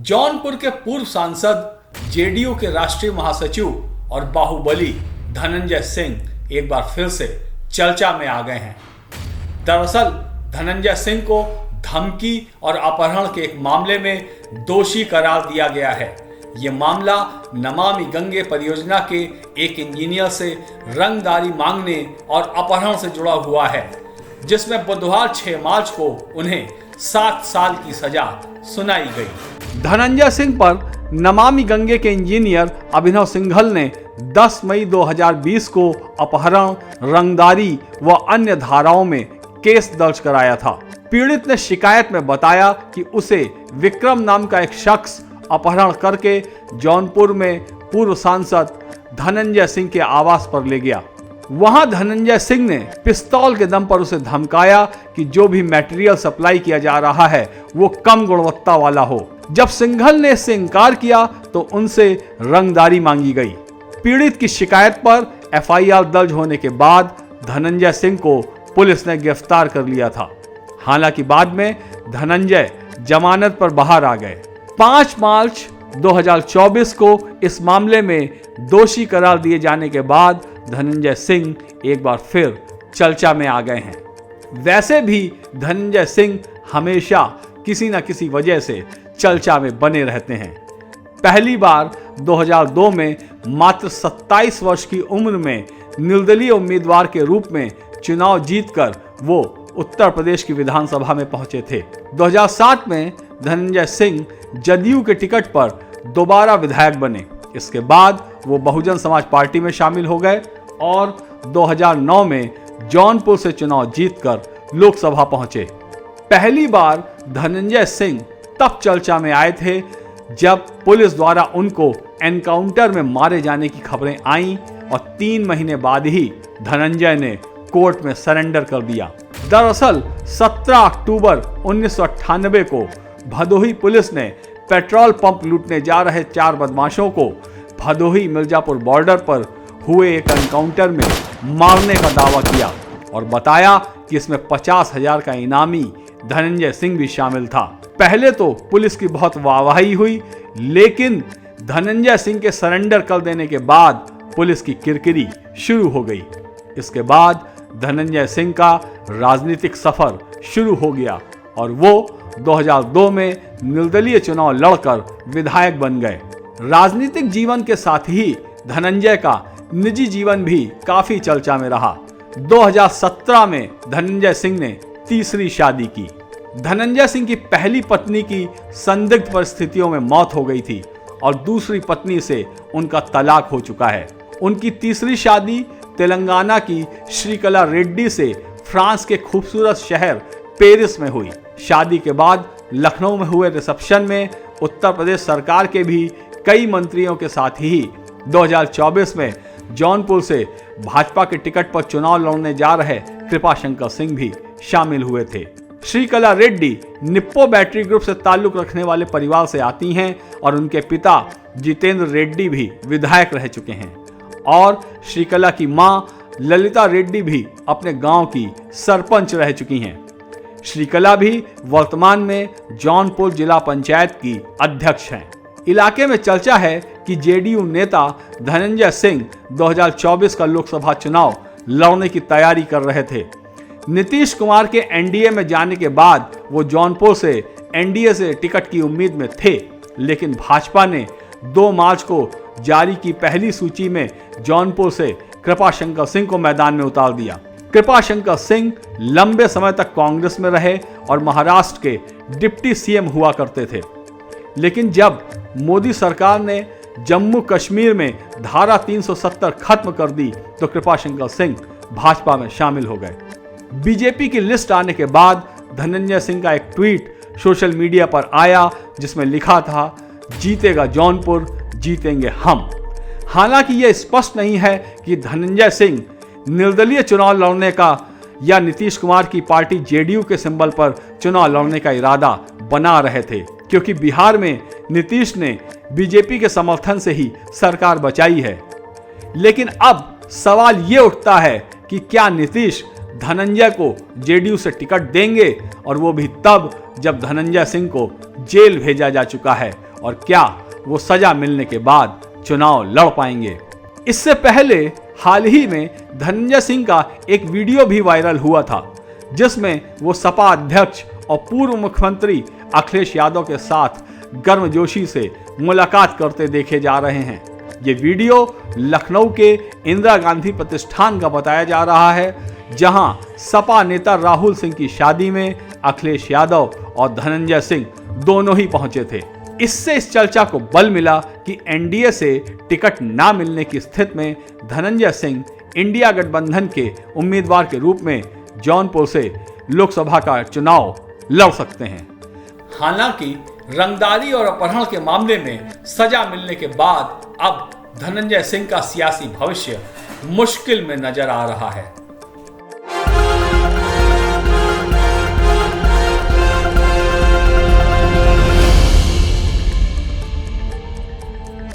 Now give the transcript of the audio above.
जौनपुर के पूर्व सांसद, जेडीयू के राष्ट्रीय महासचिव और बाहुबली धनंजय सिंह एक बार फिर से चर्चा में आ गए हैं। दरअसल धनंजय सिंह को धमकी और अपहरण के एक मामले में दोषी करार दिया गया है। ये मामला नमामि गंगे परियोजना के एक इंजीनियर से रंगदारी मांगने और अपहरण से जुड़ा हुआ है, जिसमें बुधवार 6 मार्च को उन्हें 7 साल की सजा सुनाई गई। धनंजय सिंह पर नमामि गंगे के इंजीनियर अभिनव सिंघल ने 10 मई 2020 को अपहरण, रंगदारी व अन्य धाराओं में केस दर्ज कराया था। पीड़ित ने शिकायत में बताया कि उसे विक्रम नाम का एक शख्स अपहरण करके जौनपुर में पूर्व सांसद धनंजय सिंह के आवास पर ले गया। वहां धनंजय सिंह ने पिस्तौल के दम पर उसे धमकाया कि जो भी मटेरियल सप्लाई किया जा रहा है वो कम गुणवत्ता वाला हो। जब सिंघल ने इससे इनकार किया तो उनसे रंगदारी मांगी गई। पीड़ित की शिकायत पर एफआईआर दर्ज होने के बाद धनंजय सिंह को पुलिस ने गिरफ्तार कर लिया था। हालांकि बाद में धनंजय जमानत पर बाहर आ गए। 5 मार्च 2024 को इस मामले में दोषी करार दिए जाने के बाद धनंजय सिंह एक बार फिर चर्चा में आ गए हैं। वैसे भी धनंजय सिंह हमेशा किसी न किसी वजह से चर्चा में बने रहते हैं। पहली बार 2002 में मात्र 27 वर्ष की उम्र में निर्दलीय उम्मीदवार के रूप में चुनाव जीतकर वो उत्तर प्रदेश की विधानसभा में पहुंचे थे। 2007 में धनंजय सिंह जदयू के टिकट पर दोबारा विधायक बने। इसके बाद वो बहुजन समाज पार्टी में शामिल हो गए और 2009 में जौनपुर से चुनाव जीतकर लोकसभा पहुंचे। पहली बार धनंजय सिंह तब चर्चा में आए थे जब पुलिस द्वारा उनको एनकाउंटर में मारे जाने की खबरें आईं और 3 महीने बाद ही धनंजय ने कोर्ट में सरेंडर कर दिया। दरअसल 17 अक्टूबर 1998 को भदोही पुलिस ने पेट्रोल पंप लूटने जा रहे 4 बदमाशों को भदोही मिर्जापुर बॉर्डर पर हुए एक एनकाउंटर में मारने का दावा किया और बताया कि इसमें 50,000 का इनामी धनंजय सिंह भी शामिल था। पहले तो पुलिस की बहुत वाहवाही हुई, लेकिन धनंजय सिंह के सरेंडर कर देने के बाद पुलिस की किरकिरी शुरू हो गई। इसके बाद धनंजय सिंह का राजनीतिक सफर शुरू हो गया और वो 2002 में निर्दलीय चुनाव लड़कर विधायक बन गए। राजनीतिक जीवन के साथ ही धनंजय का निजी जीवन भी काफी चर्चा में रहा। 2017 में धनंजय सिंह ने तीसरी शादी की। धनंजय सिंह की पहली पत्नी की संदिग्ध परिस्थितियों में मौत हो गई थी और दूसरी पत्नी से उनका तलाक हो चुका है। उनकी तीसरी शादी तेलंगाना की श्रीकला रेड्डी से फ्रांस के खूबसूरत शहर पेरिस में हुई। शादी के बाद लखनऊ में हुए रिसेप्शन में उत्तर प्रदेश सरकार के भी कई मंत्रियों के साथ ही 2024 में जौनपुर से भाजपा के टिकट पर चुनाव लड़ने जा रहे कृपाशंकर सिंह भी शामिल हुए थे। Shrikala Reddy Nippon battery group से ताल्लुक रखने वाले परिवार से आती हैं और उनके पिता जितेंद्र रेड्डी भी विधायक रह चुके हैं और श्रीकला की मां ललिता रेड्डी भी अपने गांव की सरपंच रह चुकी हैं। श्रीकला भी वर्तमान में जौनपुर जिला पंचायत की अध्यक्ष हैं। इलाके में चर्चा है कि जेडीयू नेता धनंजय सिंह 2024 का लोकसभा चुनाव लड़ने की तैयारी कर रहे थे। नीतीश कुमार के एनडीए में जाने के बाद वो जौनपुर से एनडीए से टिकट की उम्मीद में थे, लेकिन भाजपा ने 2 मार्च को जारी की पहली सूची में जौनपुर से कृपाशंकर सिंह को मैदान में उतार दिया। कृपाशंकर सिंह लंबे समय तक कांग्रेस में रहे और महाराष्ट्र के डिप्टी सीएम हुआ करते थे, लेकिन जब मोदी सरकार ने जम्मू कश्मीर में धारा 370 खत्म कर दी तो कृपाशंकर सिंह भाजपा में शामिल हो गए। बीजेपी की लिस्ट आने के बाद धनंजय सिंह का एक ट्वीट सोशल मीडिया पर आया जिसमें लिखा था, जीतेगा जौनपुर, जीतेंगे हम। हालांकि यह स्पष्ट नहीं है कि धनंजय सिंह निर्दलीय चुनाव लड़ने का या नीतीश कुमार की पार्टी जेडीयू के सिंबल पर चुनाव लड़ने का इरादा बना रहे थे, क्योंकि बिहार में नीतीश ने बीजेपी के समर्थन से ही सरकार बचाई है। लेकिन अब सवाल ये उठता है कि क्या नीतीश धनंजय को जेडीयू से टिकट देंगे, और वो भी तब जब धनंजय सिंह को जेल भेजा जा चुका है और क्या वो सजा मिलने के बाद चुनाव लड़ पाएंगे। इससे पहले हाल ही में धनंजय सिंह का एक वीडियो भी वायरल हुआ था, जिसमें वो सपा अध्यक्ष और पूर्व मुख्यमंत्री अखिलेश यादव के साथ गर्मजोशी से मुलाकात करते देखे जा रहे हैं। ये वीडियो लखनऊ के इंदिरा गांधी प्रतिष्ठान का बताया जा रहा है, जहां सपा नेता राहुल सिंह की शादी में अखिलेश यादव और धनंजय सिंह दोनों ही पहुंचे थे। इससे इस चर्चा को बल मिला कि एनडीए से टिकट ना मिलने की स्थिति में धनंजय सिंह इंडिया गठबंधन के उम्मीदवार के रूप में जौनपुर से लोकसभा का चुनाव लड़ सकते हैं। हालांकि रंगदारी और अपहरण के मामले में सजा मिलने के बाद अब धनंजय सिंह का सियासी भविष्य मुश्किल में नजर आ रहा है।